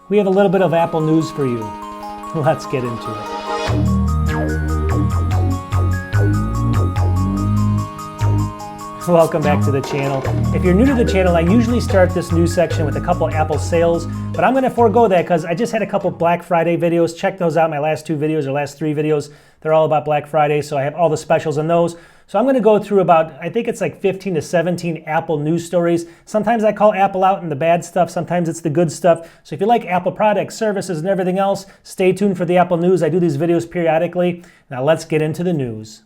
we have a little bit of Apple news for you. Let's get into it. Welcome back to the channel. If you're new to the channel, I usually start this news section with a couple Apple sales, but I'm going to forego that because I just had a couple Black Friday videos. Check those out, my last two videos or last three videos. They're all about Black Friday, so I have all the specials on those. So I'm going to go through about, I think it's like 15 to 17 Apple news stories. Sometimes I call Apple out in the bad stuff, sometimes it's the good stuff. So if you like Apple products, services, and everything else, stay tuned for the Apple news. I do these videos periodically. Now let's get into the news.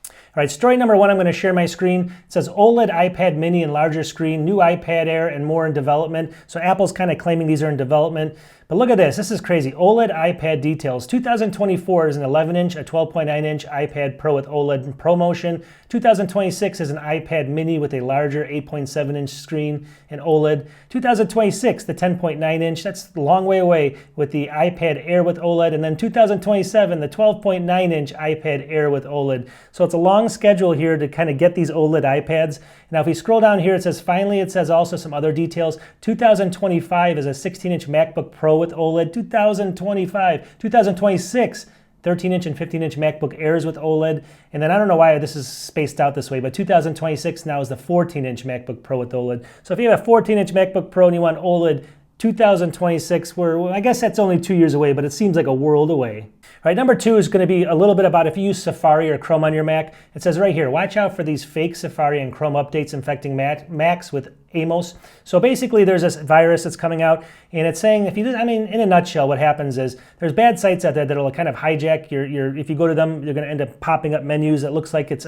All right, story number one, I'm going to share my screen. It says OLED iPad mini and larger screen, new iPad Air, and more in development. So Apple's kind of claiming these are in development. But look at this. This is crazy. OLED iPad details. 2024 is an 11-inch, a 12.9-inch iPad Pro with OLED ProMotion. 2026 is an iPad mini with a larger 8.7-inch screen and OLED. 2026, the 10.9-inch. That's a long way away with the iPad Air with OLED. And then 2027, the 12.9-inch iPad Air with OLED. So it's a long schedule here to kind of get these OLED iPads. Now, if we scroll down here, it says finally, it says also some other details. 2025 is a 16-inch MacBook Pro with OLED. 2026, 13-inch and 15-inch MacBook Airs with OLED. And then I don't know why this is spaced out this way, but 2026 now is the 14-inch MacBook Pro with OLED. So if you have a 14-inch MacBook Pro and you want OLED, 2026, I guess that's only 2 years away, but it seems like a world away. All right, number two is going to be a little bit about if you use Safari or Chrome on your Mac. It says right here, watch out for these fake Safari and Chrome updates infecting Macs with Amos. So basically there's this virus that's coming out and it's saying, in a nutshell, what happens is there's bad sites out there that'll kind of hijack if you go to them, you're going to end up popping up menus that looks like it's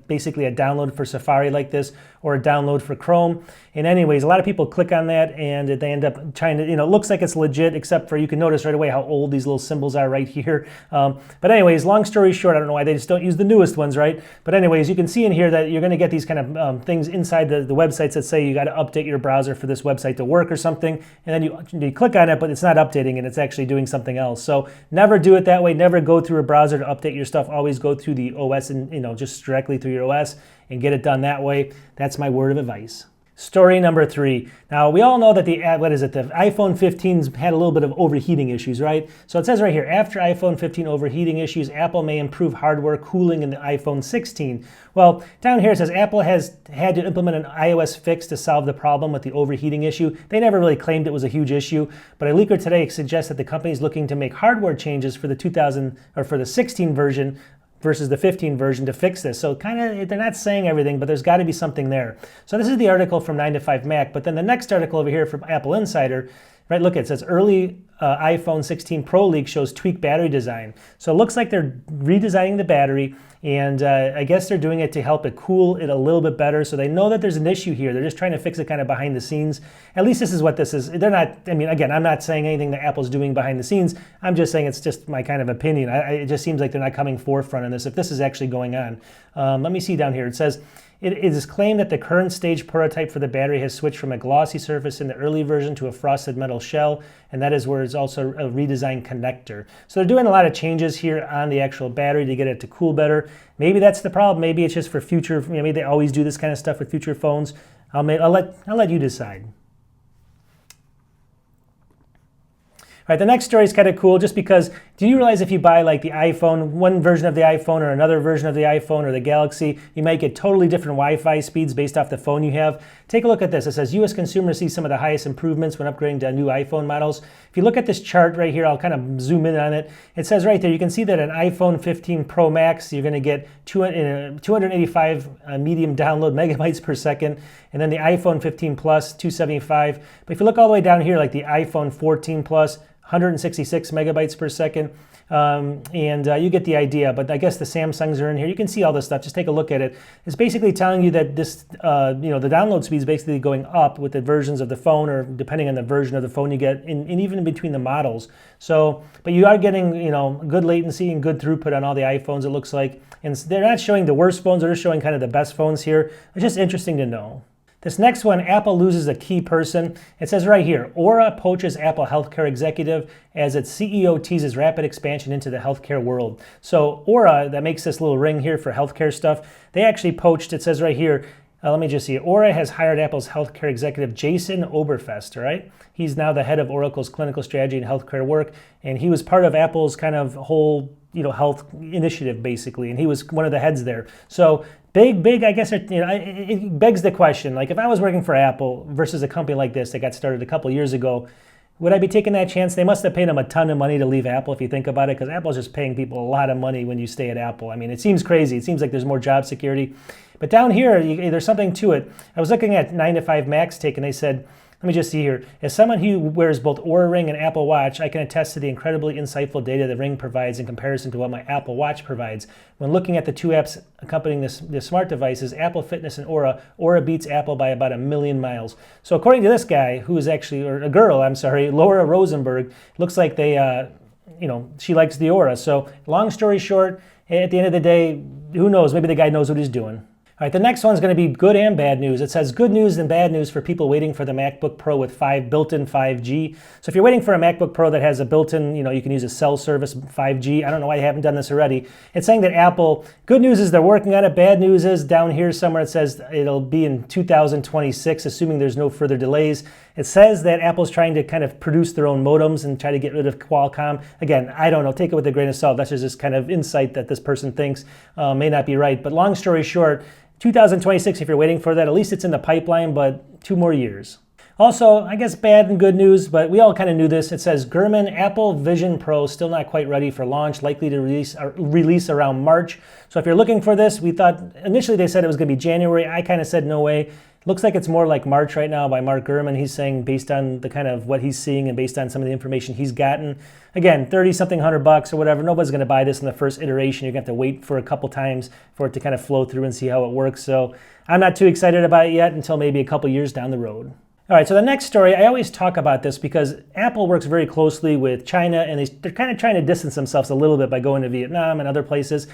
basically a download for Safari like this or a download for Chrome. And anyways, a lot of people click on that and they end up trying to, it looks like it's legit, except for you can notice right away how old these little symbols are right here. But anyways, long story short, I don't know why they just don't use the newest ones, right? But anyways, you can see in here that you're going to get these kind of things inside the websites that say you got to update your browser for this website to work or something, and then you click on it, but it's not updating and it's actually doing something else. So never do it that way. Never go through a browser to update your stuff. Always go through the OS and just directly through your OS and get it done that way. That's my word of advice. Story number three. Now, we all know that the iPhone 15's had a little bit of overheating issues, right? So it says right here, after iPhone 15 overheating issues, Apple may improve hardware cooling in the iPhone 16. Well, down here it says Apple has had to implement an iOS fix to solve the problem with the overheating issue. They never really claimed it was a huge issue, but a leaker today suggests that the company is looking to make hardware changes for the 16 version versus the 15 version to fix this. So kind of, they're not saying everything, but there's got to be something there. So this is the article from 9to5Mac, but then the next article over here from Apple Insider, right, look, it says early iPhone 16 Pro leak shows tweaked battery design. So it looks like they're redesigning the battery, and I guess they're doing it to help it cool it a little bit better. So they know that there's an issue here. They're just trying to fix it kind of behind the scenes. At least this is what this is. They're not, again, I'm not saying anything that Apple's doing behind the scenes. I'm just saying it's just my kind of opinion. It just seems like they're not coming forefront on this, if this is actually going on. Let me see down here. It says, it is claimed that the current stage prototype for the battery has switched from a glossy surface in the early version to a frosted metal shell, and that is where it's also a redesigned connector. So they're doing a lot of changes here on the actual battery to get it to cool better. Maybe that's the problem. Maybe it's just for future, maybe they always do this kind of stuff with future phones. I'll let you decide. All right, the next story is kind of cool just because, do you realize if you buy like the iPhone, one version of the iPhone or another version of the iPhone or the Galaxy, you might get totally different Wi-Fi speeds based off the phone you have? Take a look at this. It says U.S. consumers see some of the highest improvements when upgrading to new iPhone models. If you look at this chart right here, I'll kind of zoom in on it. It says right there, you can see that an iPhone 15 Pro Max, you're going to get 285 medium download megabytes per second, and then the iPhone 15 Plus, 275. But if you look all the way down here, like the iPhone 14 Plus, 166 megabytes per second, and you get the idea. But I guess the Samsungs are in here. You can see all this stuff. Just take a look at it. It's basically telling you that this, the download speed is basically going up with the versions of the phone, or depending on the version of the phone you get, and even in between the models. So, but you are getting, good latency and good throughput on all the iPhones, it looks like. And they're not showing the worst phones. They're just showing kind of the best phones here. It's just interesting to know. This next one, Apple loses a key person. It says right here, Aura poaches Apple healthcare executive as its CEO teases rapid expansion into the healthcare world. So Aura, that makes this little ring here for healthcare stuff, they actually poached, it says right here, Let me just see. Aura has hired Apple's healthcare executive Jason Oberfest, all right? He's now the head of Oracle's clinical strategy and healthcare work, and he was part of Apple's kind of whole, health initiative, basically, and he was one of the heads there. So big, I guess, it begs the question, like if I was working for Apple versus a company like this that got started a couple years ago, would I be taking that chance? They must have paid him a ton of money to leave Apple if you think about it, because Apple's just paying people a lot of money when you stay at Apple. I mean, it seems crazy. It seems like there's more job security. But down here, there's something to it. I was looking at 9 to 5 Mac's take, and they said, let me just see here. As someone who wears both Oura Ring and Apple Watch, I can attest to the incredibly insightful data the Ring provides in comparison to what my Apple Watch provides. When looking at the two apps accompanying the smart devices, Apple Fitness and Oura beats Apple by about 1,000,000 miles. So according to this guy, who is actually, or a girl, I'm sorry, Laura Rosenberg, looks like they, she likes the Oura. So long story short, at the end of the day, who knows? Maybe the guy knows what he's doing. All right, the next one's going to be good and bad news. It says good news and bad news for people waiting for the MacBook Pro with built-in 5G. So if you're waiting for a MacBook Pro that has a built-in, you can use a cell service 5G. I don't know why you haven't done this already. It's saying that Apple, good news is they're working on it. Bad news is down here somewhere it says it'll be in 2026, assuming there's no further delays. It says that Apple's trying to kind of produce their own modems and try to get rid of Qualcomm. Again, I don't know. Take it with a grain of salt. That's just kind of insight that this person thinks may not be right. But long story short, 2026, if you're waiting for that, at least it's in the pipeline, but 2 more years. Also, I guess bad and good news, but we all kind of knew this. It says Gurman Apple Vision Pro still not quite ready for launch, likely to release around March. So if you're looking for this, we thought initially they said it was going to be January. I kind of said no way. Looks like it's more like March right now by Mark Gurman. He's saying based on the kind of what he's seeing and based on some of the information he's gotten. Again, 30-something $100 or whatever. Nobody's going to buy this in the first iteration. You're going to have to wait for a couple times for it to kind of flow through and see how it works. So I'm not too excited about it yet until maybe a couple years down the road. All right, so the next story, I always talk about this because Apple works very closely with China and they're kind of trying to distance themselves a little bit by going to Vietnam and other places.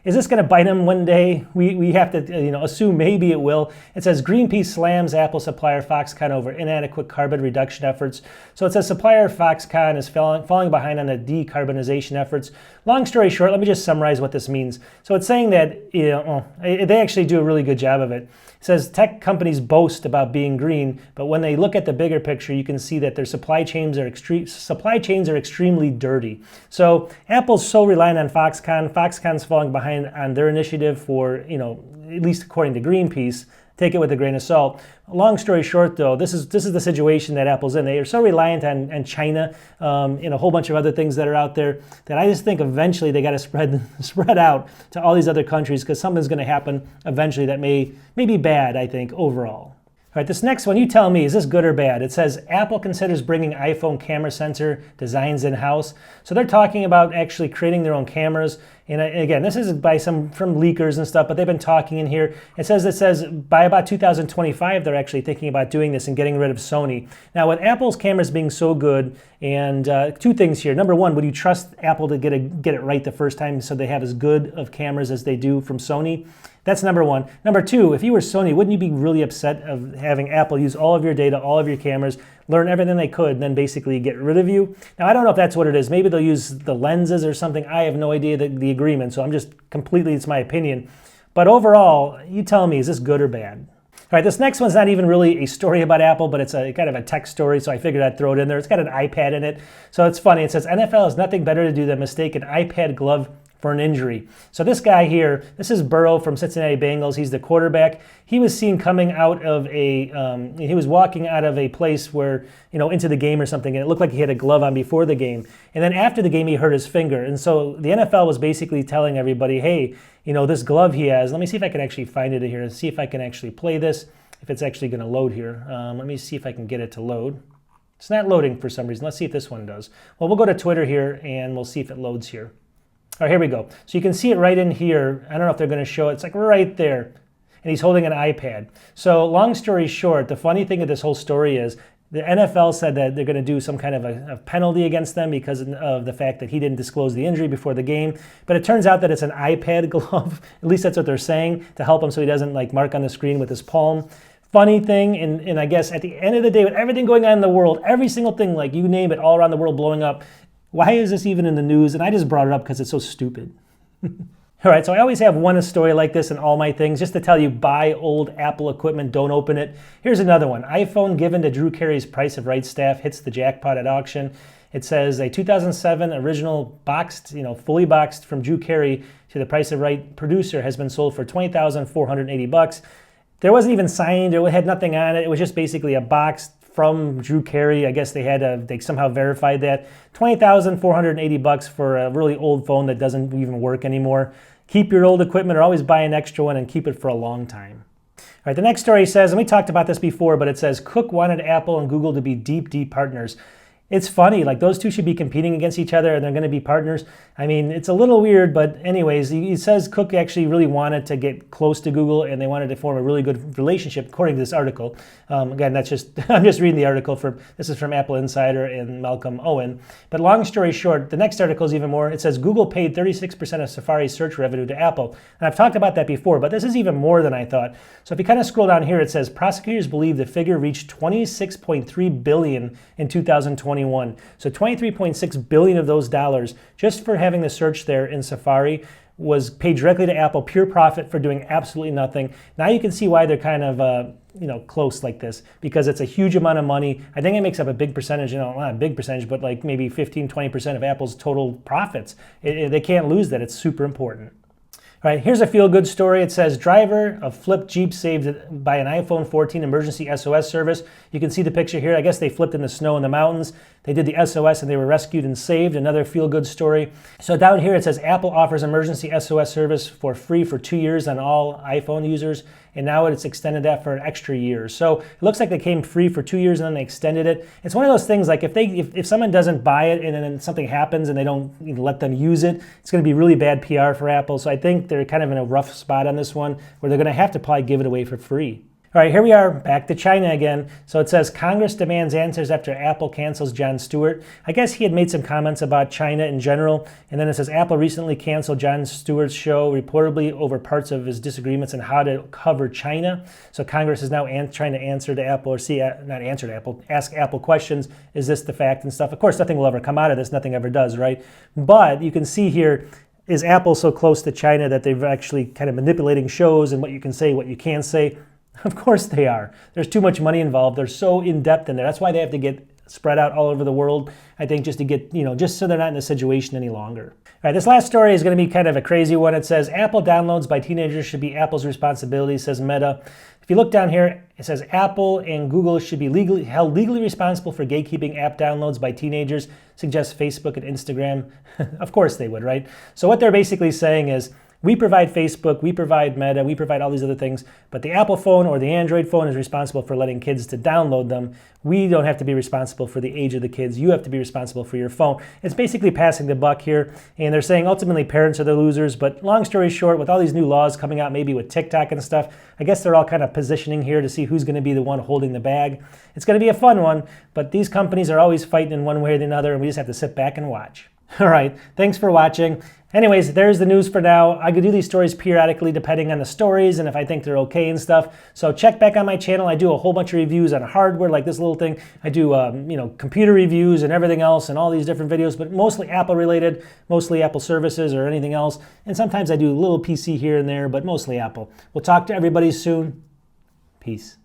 Is this going to bite them one day? We have to assume maybe it will. It says Greenpeace slams Apple supplier Foxconn over inadequate carbon reduction efforts. So it says supplier Foxconn is falling behind on the decarbonization efforts. Long story short, let me just summarize what this means. So it's saying that they actually do a really good job of it. It says tech companies boast about being green, but when they look at the bigger picture, you can see that their supply chains are extremely dirty. So Apple's so reliant on Foxconn. Foxconn's falling behind on their initiative for, at least according to Greenpeace. Take it with a grain of salt. Long story short, though, this is the situation that Apple's in. They are so reliant on China and a whole bunch of other things that are out there that I just think eventually they got to spread out to all these other countries because something's going to happen eventually that may be bad, I think, overall. All right, this next one, you tell me, is this good or bad? It says Apple considers bringing iPhone camera sensor designs in-house. So they're talking about actually creating their own cameras. And again, this is from leakers and stuff, but they've been talking in here. It says by about 2025, they're actually thinking about doing this and getting rid of Sony. Now, with Apple's cameras being so good, and 2 things here. Number 1, would you trust Apple to get it right the first time so they have as good of cameras as they do from Sony? That's number 1. Number 2, if you were Sony, wouldn't you be really upset of having Apple use all of your data, all of your cameras, learn everything they could, and then basically get rid of you? Now, I don't know if that's what it is. Maybe they'll use the lenses or something. I have no idea the agreement, so I'm just it's my opinion. But overall, you tell me, is this good or bad? All right, this next one's not even really a story about Apple, but it's a kind of a tech story, so I figured I'd throw it in there. It's got an iPad in it, so it's funny. It says, NFL has nothing better to do than mistake an iPad glove for an injury. So this guy here, this is Burrow from Cincinnati Bengals. He's the quarterback. He was seen coming out of he was walking out of a place where, into the game or something, and it looked like he had a glove on before the game. And then after the game, he hurt his finger. And so the NFL was basically telling everybody, hey, this glove he has, let me see if I can actually find it here and see if I can actually play this, if it's actually going to load here. Let me see if I can get it to load. It's not loading for some reason. Let's see if this one does. Well, we'll go to Twitter here, and we'll see if it loads here. All right, here we go. So you can see it right in here. I don't know if they're going to show it. It's like right there. And he's holding an iPad. So long story short, the funny thing of this whole story is the NFL said that they're going to do some kind of a penalty against them because of the fact that he didn't disclose the injury before the game. But it turns out that it's an iPad glove. At least that's what they're saying, to help him so he doesn't mark on the screen with his palm. Funny thing, and I guess at the end of the day, with everything going on in the world, every single thing, you name it, all around the world blowing up, why is this even in the news? And I just brought it up because it's so stupid. All right, so I always have one story like this in all my things, just to tell you, buy old Apple equipment, don't open it. Here's another one. iPhone given to Drew Carey's Price of Right staff hits the jackpot at auction. It says a 2007 original boxed, fully boxed from Drew Carey to the Price of Right producer has been sold for $20,480. There wasn't even signed, it had nothing on it. It was just basically a box from Drew Carey. I guess they somehow verified that. $20,480 for a really old phone that doesn't even work anymore. Keep your old equipment or always buy an extra one and keep it for a long time. All right, the next story says, and we talked about this before, but it says Cook wanted Apple and Google to be deep, deep partners. It's funny, like those two should be competing against each other and they're going to be partners. I mean, it's a little weird, but anyways, he says Cook actually really wanted to get close to Google and they wanted to form a really good relationship, according to this article. Again, I'm just reading the article this is from Apple Insider and Malcolm Owen. But long story short, the next article is even more. It says Google paid 36% of Safari's search revenue to Apple. And I've talked about that before, but this is even more than I thought. So if you kind of scroll down here, it says prosecutors believe the figure reached $26.3 billion in 2021. So $23.6 billion of those dollars just for having the search there in Safari was paid directly to Apple, pure profit for doing absolutely nothing. Now you can see why they're kind of close like this, because it's a huge amount of money. I think it makes up a big percentage, not a big percentage, but like maybe 15-20% of Apple's total profits. They can't lose that. It's super important. All right, here's a feel-good story. It says, driver of flipped Jeep saved by an iPhone 14 emergency SOS service. You can see the picture here. I guess they flipped in the snow in the mountains. They did the SOS and they were rescued and saved. Another feel-good story. So down here it says, Apple offers emergency SOS service for free for 2 years on all iPhone users. And now it's extended that for an extra year. So it looks like they came free for 2 years and then they extended it. It's one of those things like if someone doesn't buy it and then something happens and they don't let them use it, it's going to be really bad PR for Apple. So I think they're kind of in a rough spot on this one where they're going to have to probably give it away for free. All right, here we are, back to China again. So it says, Congress demands answers after Apple cancels Jon Stewart. I guess he had made some comments about China in general. And then it says, Apple recently canceled Jon Stewart's show, reportedly over parts of his disagreements on how to cover China. So Congress is now trying to answer to Apple, ask Apple questions. Is this the fact and stuff? Of course, nothing will ever come out of this. Nothing ever does, right? But you can see here, is Apple so close to China that they're actually kind of manipulating shows and what you can say, what you can't say? Of course they are. There's too much money involved. They're so in-depth in there. That's why they have to get spread out all over the world, I think, just to get, just so they're not in this situation any longer. All right, this last story is going to be kind of a crazy one. It says, Apple downloads by teenagers should be Apple's responsibility, says Meta. If you look down here, it says Apple and Google should be held legally responsible for gatekeeping app downloads by teenagers, suggests Facebook and Instagram. Of course they would, right? So what they're basically saying is, we provide Facebook, we provide Meta, we provide all these other things, but the Apple phone or the Android phone is responsible for letting kids to download them. We don't have to be responsible for the age of the kids. You have to be responsible for your phone. It's basically passing the buck here, and they're saying ultimately parents are the losers, but long story short, with all these new laws coming out, maybe with TikTok and stuff, I guess they're all kind of positioning here to see who's going to be the one holding the bag. It's going to be a fun one, but these companies are always fighting in one way or the other, and we just have to sit back and watch. All right, thanks for watching. Anyways, there's the news for now. I could do these stories periodically depending on the stories and if I think they're okay and stuff. So check back on my channel. I do a whole bunch of reviews on hardware like this little thing. I do computer reviews and everything else and all these different videos, but mostly Apple related, mostly Apple services or anything else. And sometimes I do a little PC here and there, but mostly Apple. We'll talk to everybody soon. Peace.